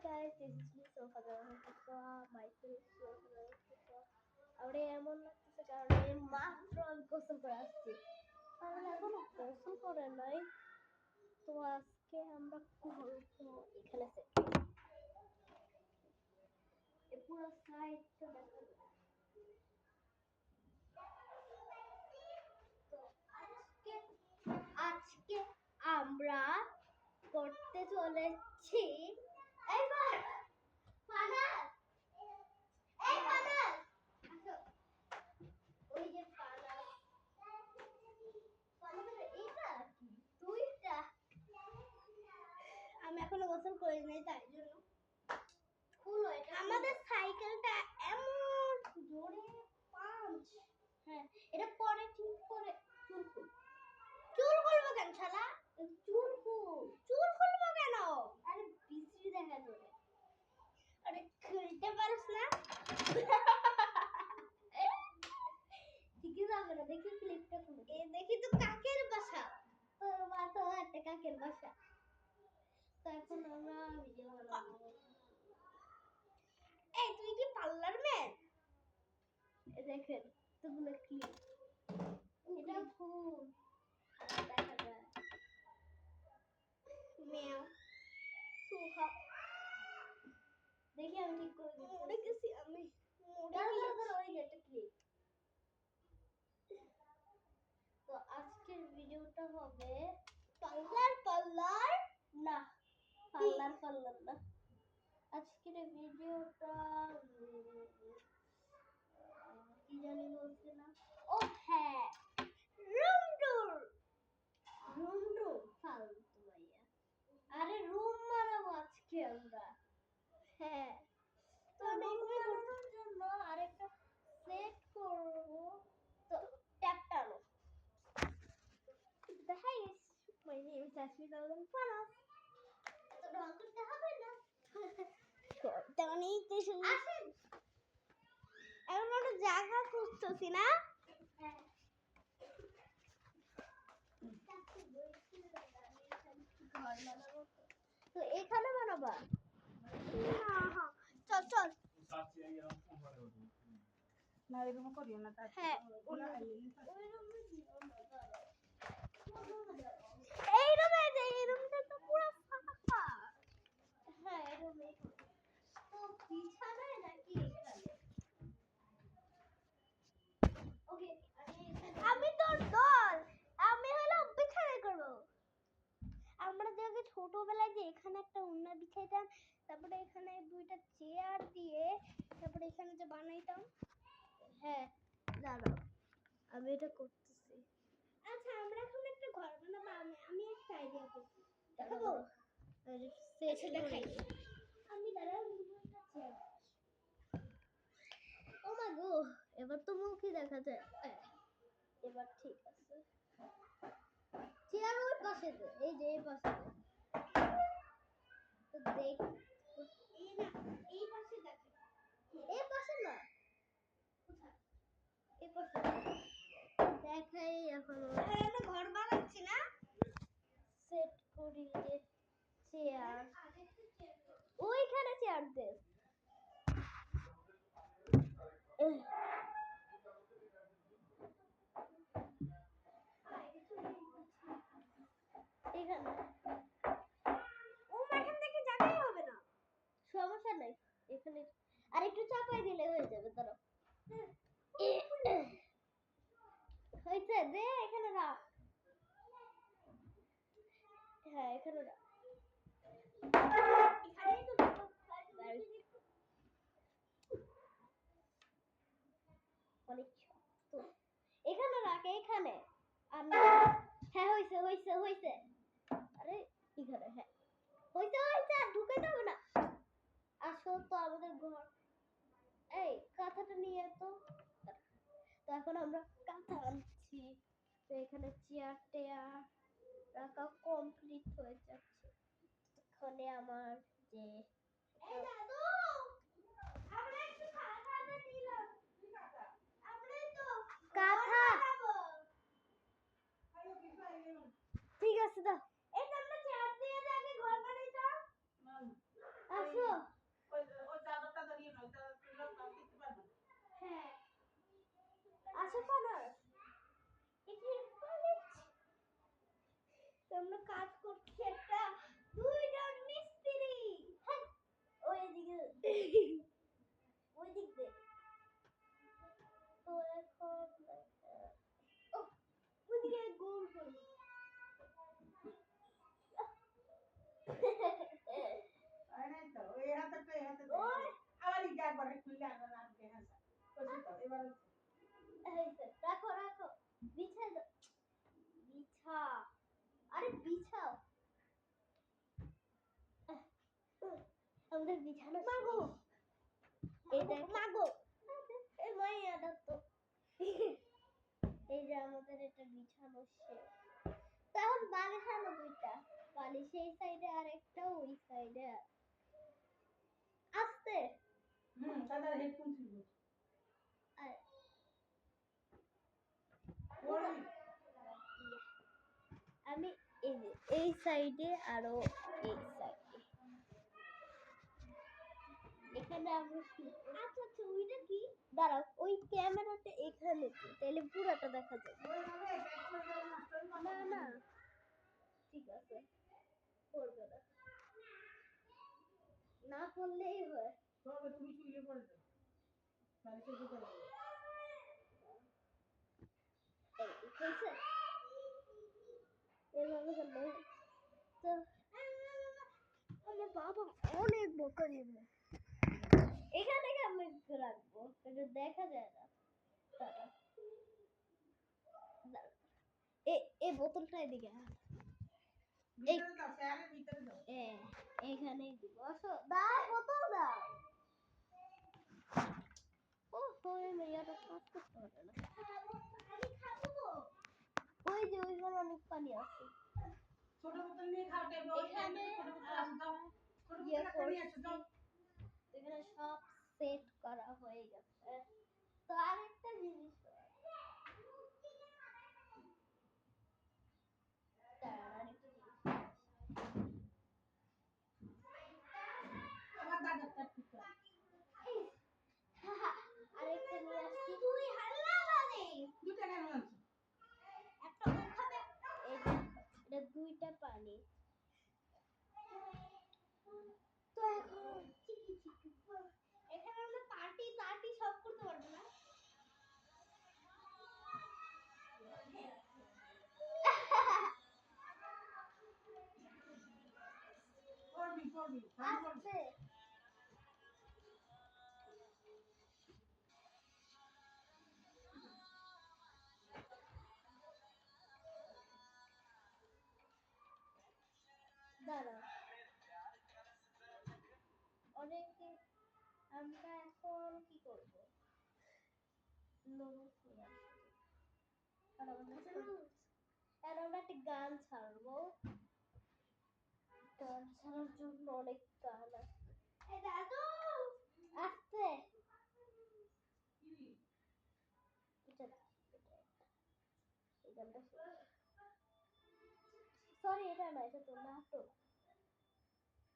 guys, this is me Sofadar myself Sofadar আমরা এমন লাগতেছে কারণ মাত্র আমি গোসল করে আসছি কারণ এখনো গোসল করে নাই তো আজকে আমরা করবো এখানে এই পুরো সাইডটা দেখো তো আজকে আমরা করতে চলেছি এইবার ফাদার এই ফাদার ওই যে ফাদার ফাদার এটা কি দুইটা আমি এখনো গোসল করি নাই তাই জন্য খুলো এটা আমাদের সাইকেলটা এমন জোরে পাঞ্চ হ্যাঁ এটা পরে ঠিক করে চুল খুলবো কেন শালা চুল খুলবো কেন আরে বিশ্রী দেখা ধরে আরে খুলতে পারিস না ঠিকই যাবে না দেখি ক্লিপটা খুলে দেখি তো কাকের বাসা তোর বাসা একটা কাকের বাসা তো এখন আমরা ভিডিও বানাবো এই তুই কি পার্লার ম্যান দেখেন তোগুলো ক্লিপ এটা ফুল দেখা যায় মেও সুহা দেখি আমি ঠিক করে দিই মরে গেছি আমি ওই একটা ক্লিপ তো আজকের ভিডিওটা হবে পার্লার না পার্লার না আজকের ভিডিওটা কি জানি বলছে না ও হ্যাঁ রুম ফালতু ভাইয়া আরে রুম মারাবো আজকে আমরা হ্যাঁ তো রুম মারানোর জন্য আরেকটা সেট করবো তো ট্যাপ টানো hi my name is Asmita Faraz তো রং করতে হবে না টানেই তো শুনুন আসেন এখন একটা জায়গা খুঁজতেছি না তো এখানে বানাবা চল না এরকম করিও না তার হ্যাঁ এই রুমটা তো পুরো ফাঁকা হ্যাঁ এই রুমে তো বিছানায় নাকি এখানে ওকে আমি তোর দল আমি হলো বিছানায় করব আমরা দেখি ছোটবেলায় যে এখানে একটা উন্না বিছাইতাম তারপরে এখানে দুইটা চেয়ার দিয়ে তারপরে এখানে যে বানাইতাম হ্যাঁ দাঁড়াও আমি এটা করতেছি আচ্ছা আমরা এখন একটা ঘর বানাবো আমি একটা আইডিয়া করছি দেখাবো সেটা দেখাই আমি দাঁড়াও দুইটা চেয়ার ও মা গো এবার তো মুখই দেখা যায় এবার ঠিক আছে চেয়ার ওই পাশে দে এই যে এই পাশে দে তো দেখ এই না এই পাশে দেখে এই পাশে না কোথায় এই পাশে দেখাই এখন আমরা ঘর বানাচ্ছি না সেট করি যে চেয়ার ওইখানে চেয়ার দে এখানে ও এখান থেকে জায়গাই হবে না সমস্যা নাই এখানে আর একটু চাপাই দিলে হয়ে যাবে দাঁড়াও হয়েছে দে এখানে রাখ হ্যাঁ এখানে রাখ অনেক শক্ত এখানে রাখ এখানে আর না হ্যাঁ হয়েছে আরে এখানে হ্যাঁ হয়েছে আর ঢুকাইতে হবে না আসো তো আমাদের ঘর এই কাঁথাটা নিয়ে তো এখন আমরা কাঁথা আনছি তো এখানে চেয়ার টেয়ার রাখা কমপ্লিট হয়ে যাচ্ছে এখানে আমার যে কাঁথা ঠিক আছে দাও এই আমরা চেয়ার দিয়ে আগে ঘর বানাইতাম আসো আমাদের বিছানা মাগো এটা মাগো এই মাইয়াটা তো এই যে আমাদের এটা বিছানো শেষ তখন বালিশ আনো দুইটা বালিশ এই সাইডে আর একটা ওই সাইডে আস্তে দাদা হেডফোন ছিল আর আমি এই যে এই সাইডে আরো এই সাইডে এখানে আমরা আচ্ছা আচ্ছা ওইটা কি দাঁড়াও ওই ক্যামেরাটা এখানে তো তাহলে পুরোটা দেখা যাবে না না ঠিক আছে করবে না না করলেই হয় তবে তুমি শুয়ে পড়ে যাও বাড়িতে যেতে হবে এই হয়েছে এভাবে করলে তো আমার বাবা অনেক বকা দেবে এখানে আমি রাখবো এটা দেখা যায় না দাঁড়া। দাঁড়া। এই বোতলটা এদিকে আন। ভিতরে দাও স্যারের ভিতরে দাও এইখানেই দিব আসো দাও বোতল দাও ও হয় মেয়েটা কাজ করতে পারে না আমি খাবো ওই যে ওইখানে অনেক পানি আছে ছোট বোতল নিয়ে খাও টেবিল এখানে ছোট বোতল আছে দাও ছোট ইয়ে বোতল নিয়ে এসো দাও এখানে সব সেট করা হয়ে গেছে তো আরেকটা জিনিস আবার দাদাটা ঠিক আছে আরেকটা নিয়ে আসছি তুই হাল্লা বাজে দুটো কেন আনছো একটা ওখানে এই যে এটা দুইটা পানি তো এখন এখানে আমরা পার্টি পার্টি সব করতে পারবো না পড়বি পড়বি আস্তে দাঁড়া অনেকে আমরা এখন কি করব নুডলস নিয়ে আসবো আর আমরা একটা গান ছাড়বো গান ছাড়ার জন্য অনেক গান আছে এই দাদু আস্তে এই গানটা সরি এটা না এটা তো নাটক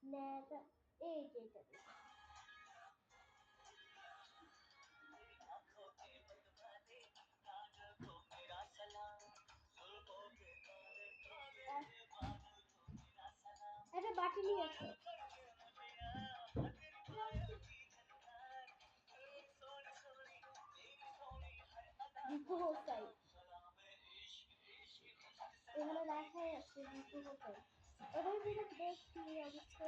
না এটা এই যে এটা এটা বাটি নিয়ে আসো বিপুল চাই এখানে দেখাই আছে বিপুল চাই এবার যেটা দেখছি অবশ্য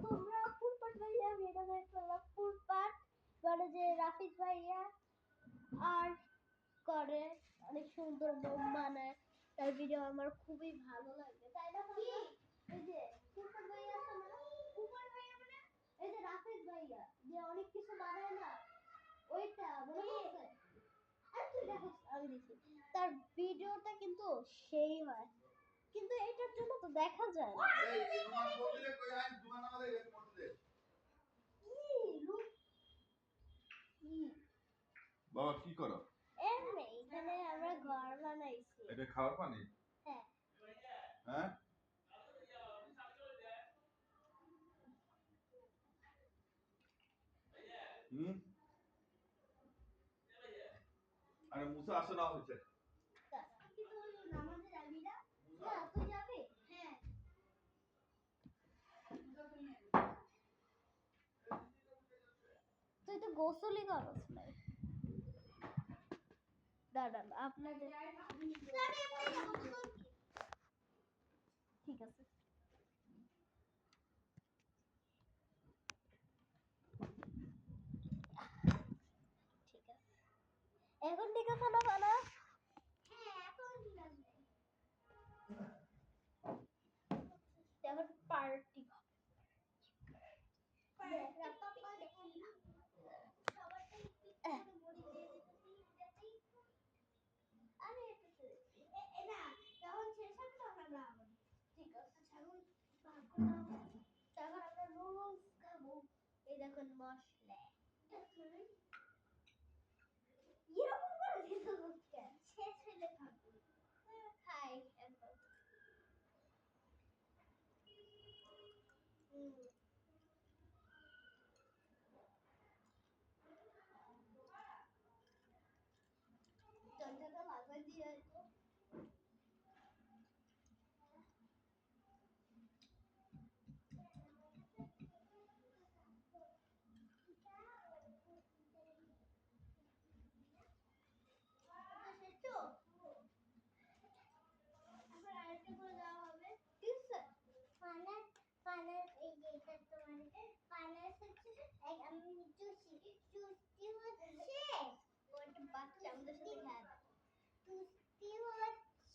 তোমরা ফুলপাট ভাইয়া ভিডিও দেখলাম ফুলপাট মানে যে রাফিজ ভাইয়া আর করে অনেক সুন্দর বোম বানায় তার ভিডিও আমার খুবই ভালো লাগে তাই না কি এই যে ফুলপাট ভাইয়া আছে না ফুলপাট ভাইয়া মানে এই যে রাফিজ ভাইয়া যে অনেক কিছু বানায় না ওইটা মনে আছে আর তুই দেখো আমি দেখি তার ভিডিওটা কিন্তু সেই হয় কিন্তু এটার জন্য তো দেখা যায় না এই দুমান বললে কই আই দুমান আমাদের এখানে পড়তে বাবা কি করো এমনি এখানে আমরা ঘর বানাইছি এটা খাওয়ার পানি হ্যাঁ হ্যাঁ হুম আরে মুসা আসে না হচ্ছে কি তো নামাজে যাবি না না তুই যাবি হ্যাঁ তুই তো গোসলই করছ না দাঁড়ান আপনাদের ঠিক আছে ঠিক আছে এখন ঠিক আছে না ভালো হ্যাঁ এখন ঠিক আছে এখন পার্টি এখন বসলে এরকম করে দিত লোককে শেষ হইলে থাকবো খাই এখন দরজাটা লাগাই দিয়ে তো বাচ্চা আমাদের সাথে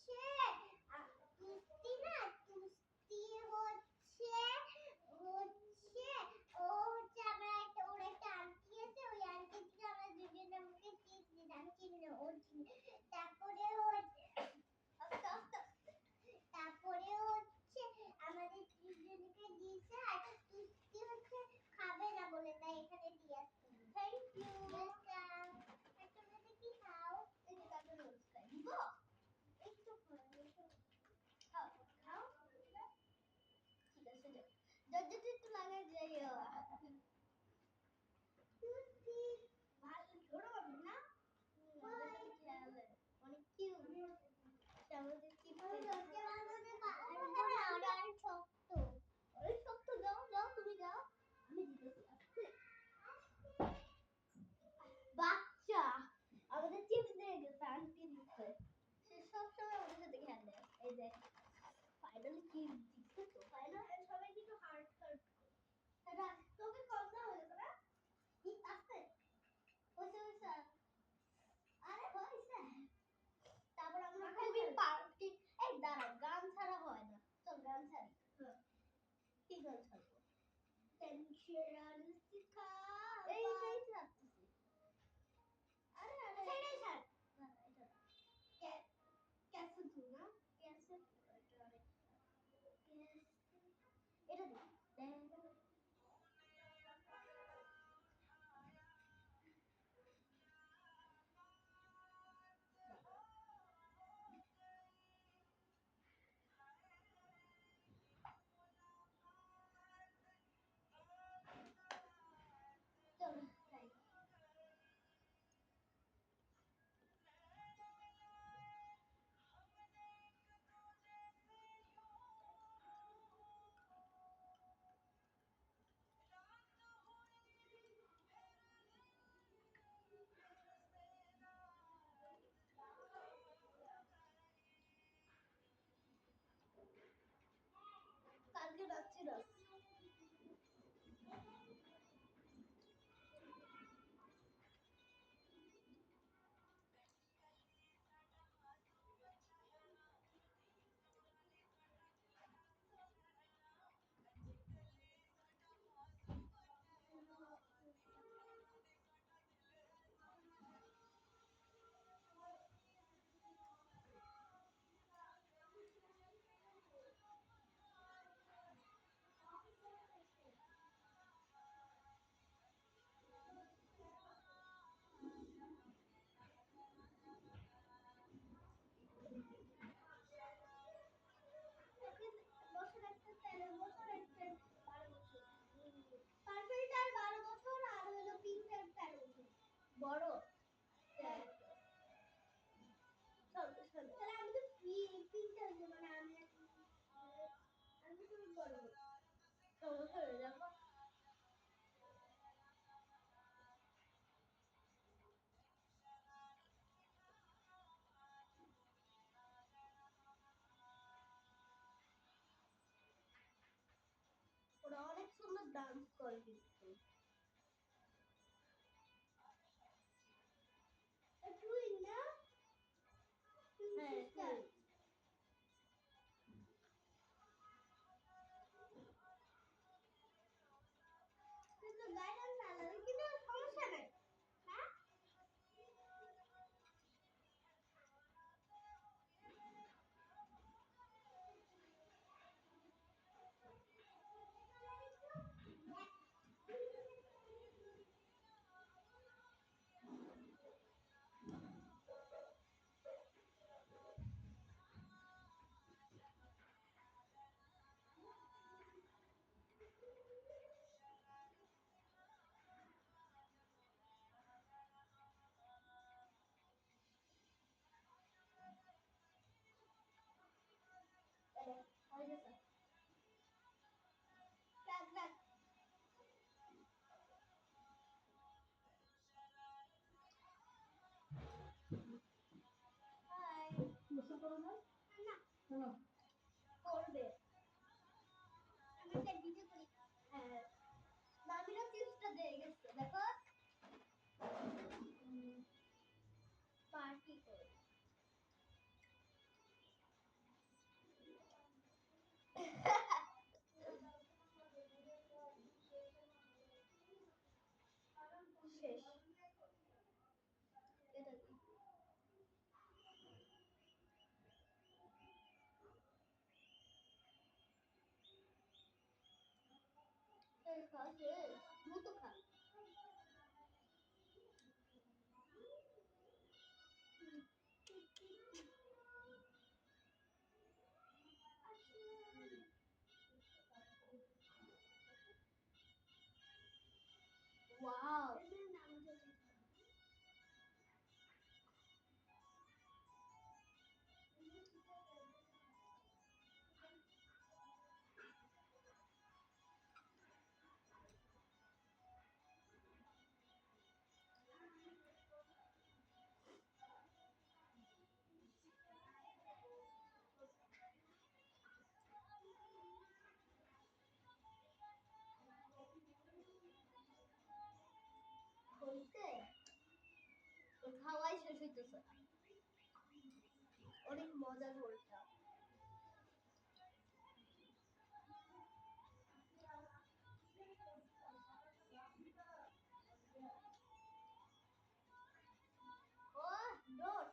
খেলা তুস্তি হচ্ছে তুস্তি না তুস্তি হচ্ছে হচ্ছে ও হচ্ছে আমরা একটা ওর একটা আন্টি আছে ওই আন্টি থেকে আমরা দুজনে আমাকে চিপস দিতাম চিনি ও চিনি তারপরে হচ্ছে আস্তে আস্তে তারপরে হচ্ছে আমাদের দুজনকে দিয়েছে আর তুস্তি হচ্ছে খাবে না বলে তাই এখানে দিয়ে আসছে থ্যাংক ইউ ওয়েলকাম তুমি কি খাও এই যে তারপরে রোজ খাই দিব একটু খাও খাও ঠিক আছে যদি একটু লাগাই যাইও তুস্তি ভালো ছোট হবে না অনেক কিউট আমাদের শক্ত অনেক শক্ত যাও যাও তুমি যাও আমি দিতেছি বাচ্চা আমাদের চিপস দিয়ে গেছে আন্টি দিচ্ছে সে সবসময় আমাদের সাথে খেলে এই যে ফাইনালি চিপস দিচ্ছে তো ফাইনাল সবাই কিন্তু হার্ট হার্ট এটা তোকে কম দেওয়া হলো না কি আছে ওইসা ওইসা আরে হইছে তারপর আমরা খুবই পার্টি এই দাঁড়া গান ছাড়া হয় না চল গান ছাড়ি কি গান ছাড়বো টেনশন শিখা এইটাই ছাড়তেছি আরে আরে সেটাই ছাড় না এটা ক্যাসে তু না ক্যাসে এটা অনেক এটা দে চল তাই কালকে রাত্রি না বছর একটা 13 বছর একটা 12 বছর পারফেক্টার 12 বছর আর হলো পিঙ্কের 13 বছর বড় তাহলে আমি তো পিঙ্কের মানে আমি তো বড় সমস্যা হয়ে যাবো ওরা অনেক সুন্দর ডান্স করে কিন্তু তুই না হ্যাঁ শোনো করবে আমি একটা ভিডিও করি হ্যাঁ মামিরা চিপসটা দিয়ে গেছে দেখো পার্টি করে শেষ এটা কি এই খা শেষ দ্রুত খা ওয়াও হইছে খাওয়াই শেষ হইতেছে না অনেক মজা ঝোলটা ও ডট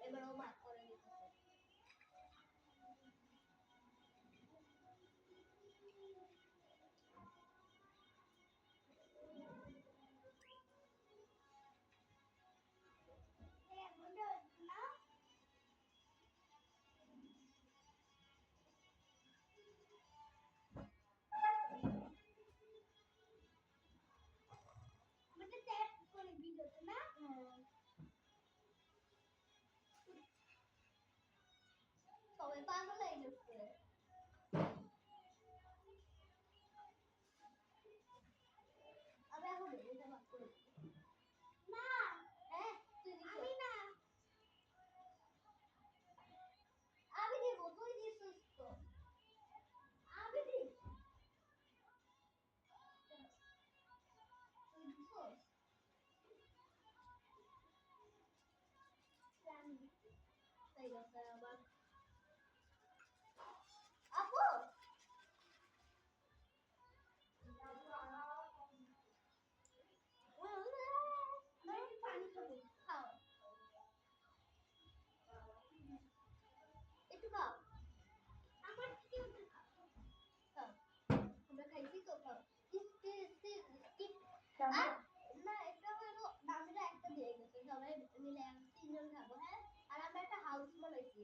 এবার ও ভাগ করে দিতেছে সবাই পাগল হয়ে গেছে আমি এখন এটা ভাগ করে দিই। না হ্যাঁ তুই আমি না আমি দিব তুই দিছিস তো আমি দিব তুই দিছিস জানি তাই গেছে আবার আপু আমি পানি খাবো খাও একটু খাও আমার থেকে একটু খাও খাও আমরা খাইছি তো খাও স্কিপ না এটা হলো আমরা একটা দিয়ে গেছে সবাই মিলে তিনজন খাবো হ্যাঁ আর আমরা একটা হাউস বানাইছি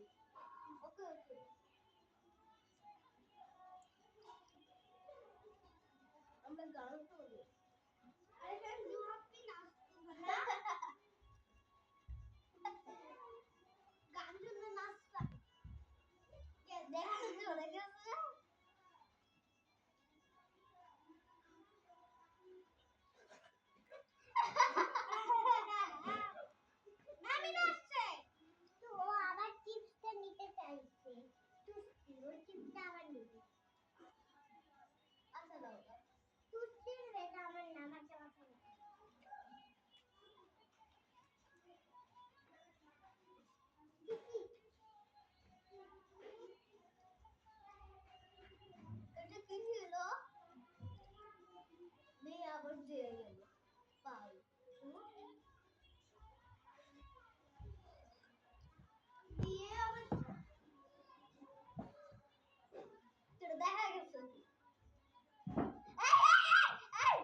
ওকে ওকে আমরা গান করবো আরে ফ্রেন্ড ইউ হ্যাভ টু নাচ গান শুনলে নাচটা দেখছো চলে গেছে আমি নাচছে তো ও আবার চিপসটা নিতে চাইছে ওই চিপসটা আবার নিবে আচ্ছা দাও তুই এটা আমার নাম আছে এটা কি ছিল মেয়ে আবার দিয়ে গেল পাল দিয়ে আবার তোর দেখা গেছে এই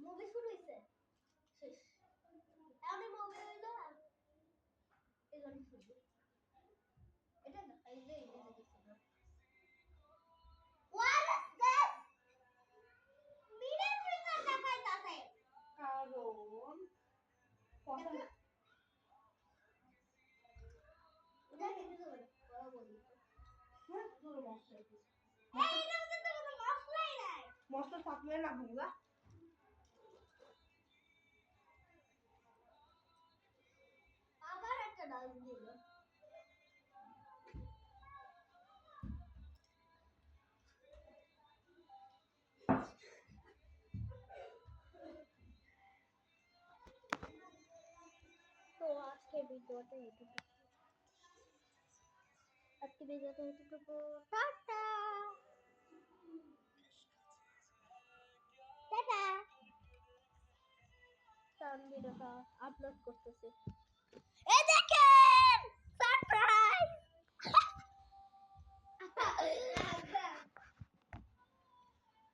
মুভি শুরু হইছে শেষ আমি মুভি হইলো এগুলো শুরু এটা না এই যে দেখছো what is this middle finger দেখাইতাছে কারণ পছন্দ এটা কিন্তু বড় বলি হ্যাঁ তোর মশলা এই এটা কিন্তু কোনো মশলাই নাই মশলা থাকলে না বুঝলা আবার একটা ডাল দিল তো আজকে ভিডিওটা এটুকু টাটা টাটা তার ভিডিওটা আপলোড করতেছি এই দেখেন সারপ্রাইজ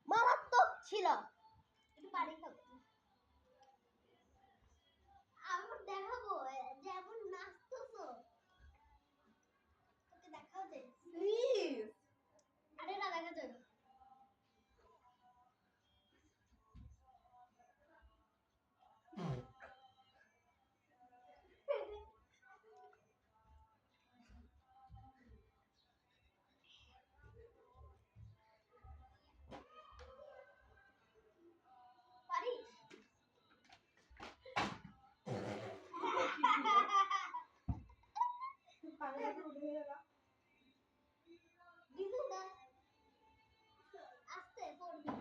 মারাত্মক ছিল একটু পানি খাবো আমার দেখাবো যেমন নাচতেছো তোকে দেখাও দে প্লিজ আরে না দেখা যাবে পারিস পানি উঠে গেল দিদু না আস্তে পড়বি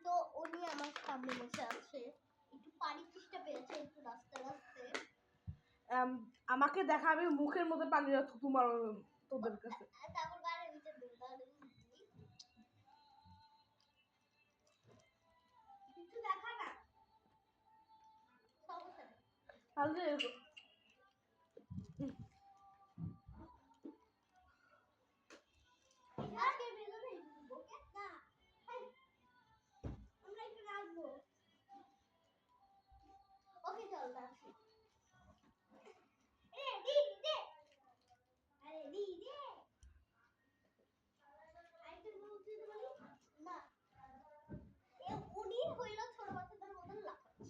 তো উনি আমার সামনে বসে আছে একটু পানি চেষ্টা পেয়েছে একটু রাস্তা রাস্তে আমাকে দেখাবে মুখের মধ্যে পানি রাখো তোমার তোদের কাছে তারপর বাইরে ভিতরে তাহলে কিছু দেখা না সমস্যা নেই তাহলে আজকের ভিডিওটা ইউটিউব ওকে না আমরা একটু রাখবো ওকে চল রাখছি এ দি দে আরে দি দে আইতে বলতে বলি না এ উনি হইল ছোট বাচ্চাদের মতন লাফাচ্ছে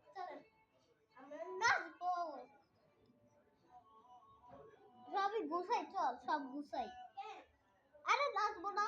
চলেন আমরা নাচবো সবই গুছাই চল সব গুছাই আরে নাচবো না